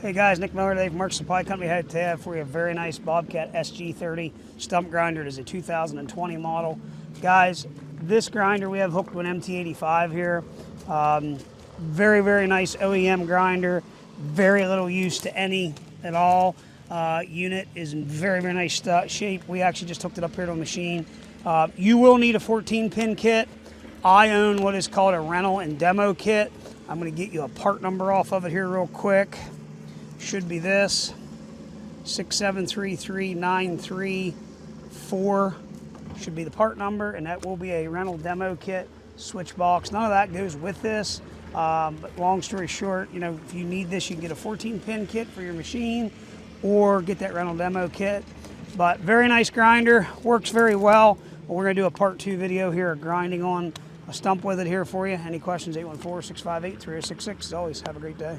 Hey guys, Nick Miller today from Mark Supply Company. Had to have for you a very nice BOBCAT SG30 stump grinder. It is a 2020 model. Guys, this grinder we have hooked to an MT85 here. Very, very nice OEM grinder. Very little use to any at all. Unit is in very, very nice shape. We actually just hooked it up here to a machine. You will need a 14-pin kit. I own what is called a rental and demo kit. I'm going to get you a part number off of it here real quick. Should be this 6733934 should be the part number, and that will be a rental demo kit switch box. None of that goes with this, but long story short, you know, if you need this, you can get a 14-pin kit for your machine or get that rental demo kit. But very nice grinder, works very well. We're going to do a part 2 video here of grinding on a stump with it here for you. Any questions? 814-658-3066. As always, have a great day.